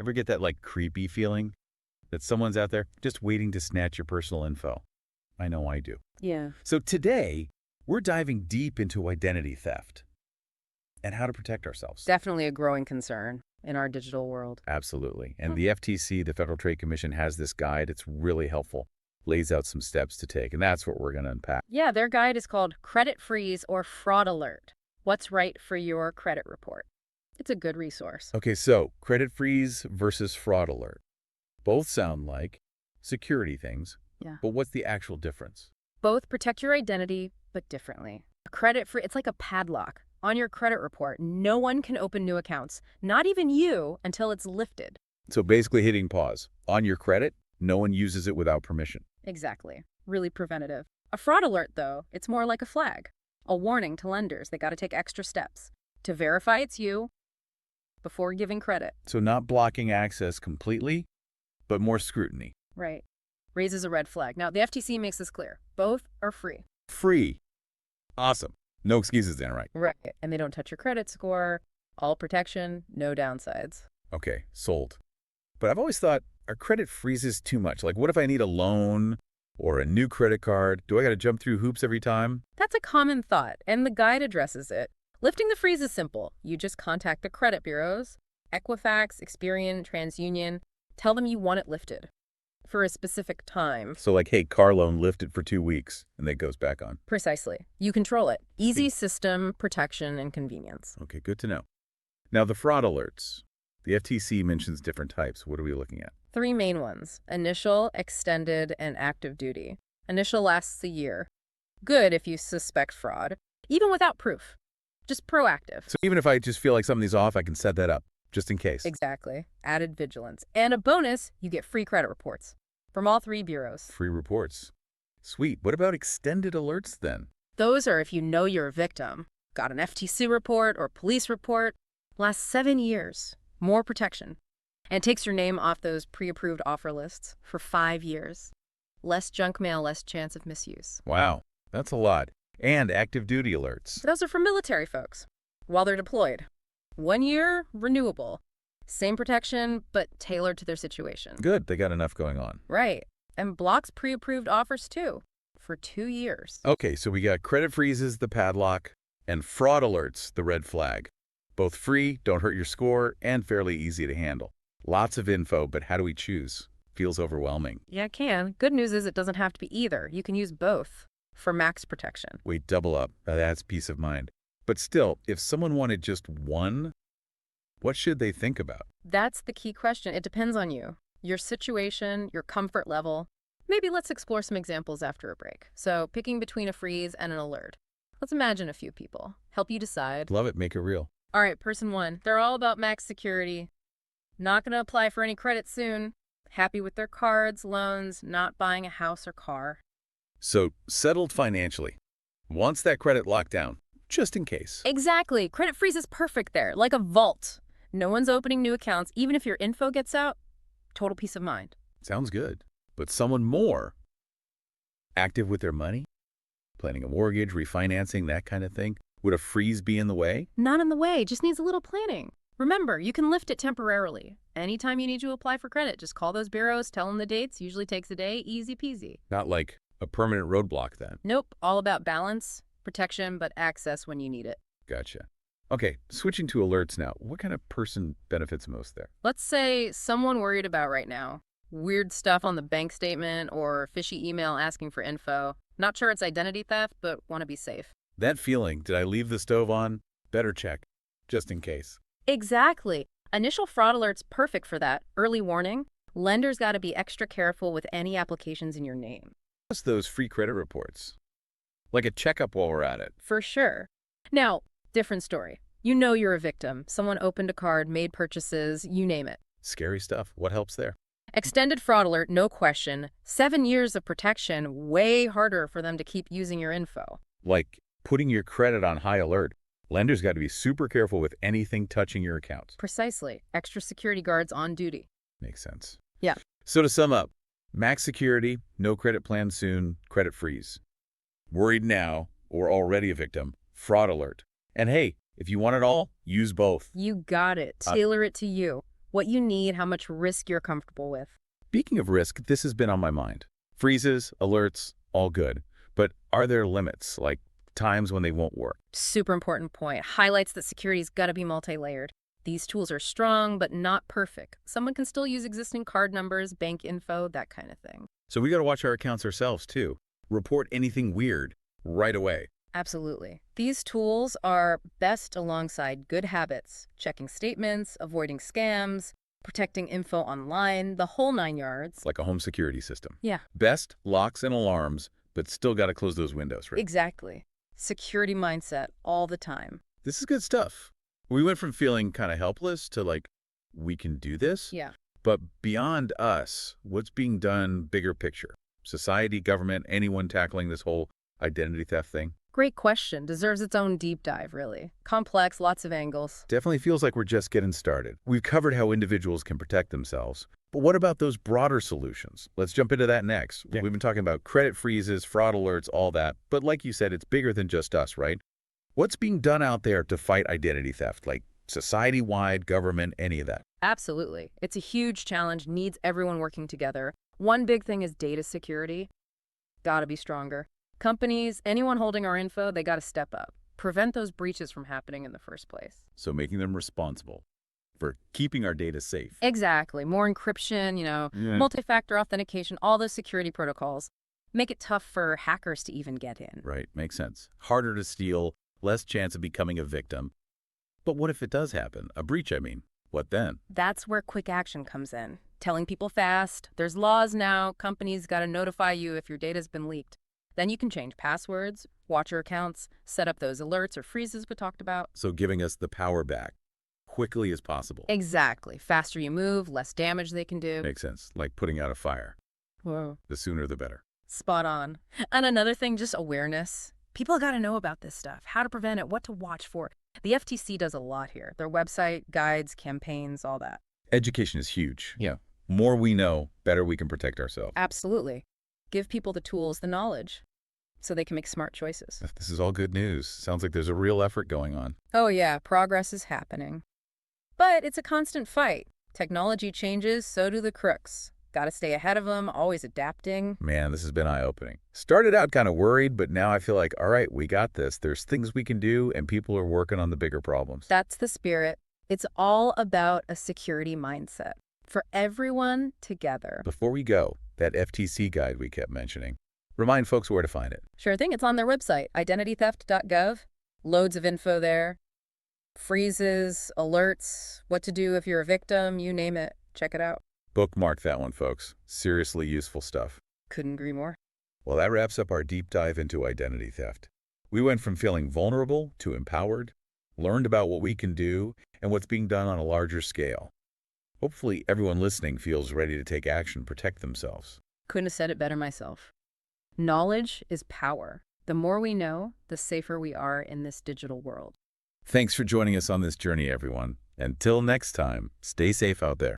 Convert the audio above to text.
Ever get that like creepy feeling that someone's out there just waiting to snatch your personal info? I know I do. Yeah. So today, we're diving deep into identity theft and how to protect ourselves. Definitely a growing concern in our digital world. Absolutely. And the FTC, the Federal Trade Commission, has this guide. It's really helpful. Lays out some steps to take, and that's what we're going to unpack. Yeah, their guide is called Credit Freeze or Fraud Alert. What's right for your credit report? It's a good resource. Okay, so credit freeze versus fraud alert. Both sound like security things, Yeah. but what's the actual difference? Both protect your identity, but differently. Credit free, it's like a padlock. On your credit report, no one can open new accounts, not even you, until it's lifted. So basically hitting pause. On your credit, no one uses it without permission. Exactly. Really preventative. A fraud alert, though, it's more like a flag. A warning to lenders. They got to take extra steps to verify it's you before giving credit. So not blocking access completely, but more scrutiny. Right. Raises a red flag. Now, the FTC makes this clear. Both are free. Free. Awesome. No excuses then, right? Right. And they don't touch your credit score. All protection, no downsides. Okay, sold. But I've always thought, are credit freezes too much? Like, what if I need a loan or a new credit card? Do I got to jump through hoops every time? That's a common thought, and the guide addresses it. Lifting the freeze is simple. You just contact the credit bureaus, Equifax, Experian, TransUnion. Tell them you want it lifted for a specific time. So like, hey, car loan lifted for 2 weeks, and then it goes back on. Precisely. You control it. Easy system, protection, and convenience. Okay, good to know. Now, the fraud alerts. The FTC mentions different types. What are we looking at? 3 main ones: initial, extended, and active duty. Initial lasts a year. Good if you suspect fraud, even without proof. Just proactive. So even if I just feel like something's off, I can set that up, just in case. Exactly. Added vigilance. And a bonus, you get free credit reports from all 3 bureaus. Free reports. Sweet. What about extended alerts then? Those are if you know you're a victim. Got an FTC report or police report. Lasts 7 years. More protection. And takes your name off those pre-approved offer lists for 5 years. Less junk mail, less chance of misuse. Wow, that's a lot. And active duty alerts. Those are for military folks while they're deployed. 1 year, renewable. Same protection, but tailored to their situation. Good, they got enough going on. Right. And blocks pre-approved offers too, for 2 years. Okay, so we got credit freezes, the padlock, and fraud alerts, the red flag. Both free, don't hurt your score, and fairly easy to handle. Lots of info, but how do we choose? Feels overwhelming. Yeah, it can. Good news is it doesn't have to be either. You can use both for max protection. Wait, double up. That's peace of mind. But still, if someone wanted just one, what should they think about? That's the key question. It depends on you, your situation, your comfort level. Maybe let's explore some examples after a break. So picking between a freeze and an alert. Let's imagine a few people. Help you decide. Love it, make it real. All right, person 1. They're all about max security. Not going to apply for any credit soon. Happy with their cards, loans, not buying a house or car. So, settled financially. Wants that credit locked down, just in case. Exactly. Credit freeze is perfect there, like a vault. No one's opening new accounts, even if your info gets out. Total peace of mind. Sounds good. But someone more active with their money? Planning a mortgage, refinancing, that kind of thing? Would a freeze be in the way? Not in the way, just needs a little planning. Remember, you can lift it temporarily. Anytime you need to apply for credit, just call those bureaus, tell them the dates. Usually takes a day, easy peasy. Not like a permanent roadblock then. Nope, all about balance, protection, but access when you need it. Gotcha. Okay, switching to alerts now. What kind of person benefits most there? Let's say someone worried about right now. Weird stuff on the bank statement or fishy email asking for info. Not sure it's identity theft, but want to be safe. That feeling, did I leave the stove on? Better check, just in case. Exactly. Initial fraud alert's perfect for that. Early warning. Lenders got to be extra careful with any applications in your name. Plus those free credit reports. Like a checkup while we're at it. For sure. Now, different story. You know you're a victim. Someone opened a card, made purchases, you name it. Scary stuff. What helps there? Extended fraud alert, no question. 7 years of protection, way harder for them to keep using your info. Like putting your credit on high alert. Lenders got to be super careful with anything touching your accounts. Precisely. Extra security guards on duty. Makes sense. Yeah. So to sum up, max security, no credit plan soon, credit freeze. Worried now or already a victim, fraud alert. And hey, if you want it all, use both. You got it. Tailor it to you. what you need, how much risk you're comfortable with. Speaking of risk, this has been on my mind. Freezes, alerts, all good. But are there limits, like times when they won't work? Super important point. Highlights that security's got to be multi-layered. These tools are strong, but not perfect. Someone can still use existing card numbers, bank info, that kind of thing. So we got to watch our accounts ourselves, too. Report anything weird right away. Absolutely. These tools are best alongside good habits, checking statements, avoiding scams, protecting info online, the whole 9 yards. Like a home security system. Yeah, Best, locks and alarms, but still got to close those windows, right? exactly. Security mindset all the time. This is good stuff. We went from feeling kind of helpless to like, we can do this. Yeah. But beyond us, what's being done bigger picture? Society, government, anyone tackling this whole identity theft thing? Great question. Deserves its own deep dive, really. Complex, lots of angles. Definitely feels like we're just getting started. We've covered how individuals can protect themselves. But what about those broader solutions? Let's jump into that next. Yeah. We've been talking about credit freezes, fraud alerts, all that. But like you said, it's bigger than just us, right? What's being done out there to fight identity theft, like society-wide, government, any of that? Absolutely. It's a huge challenge, needs everyone working together. One big thing is data security. Gotta be stronger. Companies, anyone holding our info, they gotta step up. Prevent those breaches from happening in the first place. So making them responsible for keeping our data safe. Exactly. More encryption, multi-factor authentication, all those security protocols. Make it tough for hackers to even get in. Right, makes sense. Harder to steal, less chance of becoming a victim. But what if it does happen? A breach, I mean. What then? That's where quick action comes in. Telling people fast. There's laws now. Companies got to notify you if your data's been leaked. Then you can change passwords, watch your accounts, set up those alerts or freezes we talked about. So giving us the power back quickly as possible. Exactly. Faster you move, less damage they can do. Makes sense. Like putting out a fire. Whoa. The sooner the better. Spot on. And another thing, just awareness. People got to know about this stuff, how to prevent it, what to watch for. The FTC does a lot here. Their website, guides, campaigns, all that. Education is huge. Yeah. More we know, better we can protect ourselves. Absolutely. Give people the tools, the knowledge, so they can make smart choices. This is all good news. Sounds like there's a real effort going on. Oh yeah, progress is happening. But it's a constant fight. Technology changes, so do the crooks. Got to stay ahead of them, always adapting. Man, this has been eye-opening. Started out kind of worried, but now I feel like, all right, we got this. There's things we can do, and people are working on the bigger problems. That's the spirit. It's all about a security mindset for everyone together. Before we go, that FTC guide we kept mentioning, remind folks where to find it. Sure thing, it's on their website, identitytheft.gov. Loads of info there. Freezes, alerts, what to do if you're a victim, you name it. Check it out. Bookmark that one, folks. Seriously useful stuff. Couldn't agree more. Well, that wraps up our deep dive into identity theft. We went from feeling vulnerable to empowered, learned about what we can do and what's being done on a larger scale. Hopefully everyone listening feels ready to take action, protect themselves. Couldn't have said it better myself. Knowledge is power. The more we know, the safer we are in this digital world. Thanks for joining us on this journey, everyone. Until next time, stay safe out there.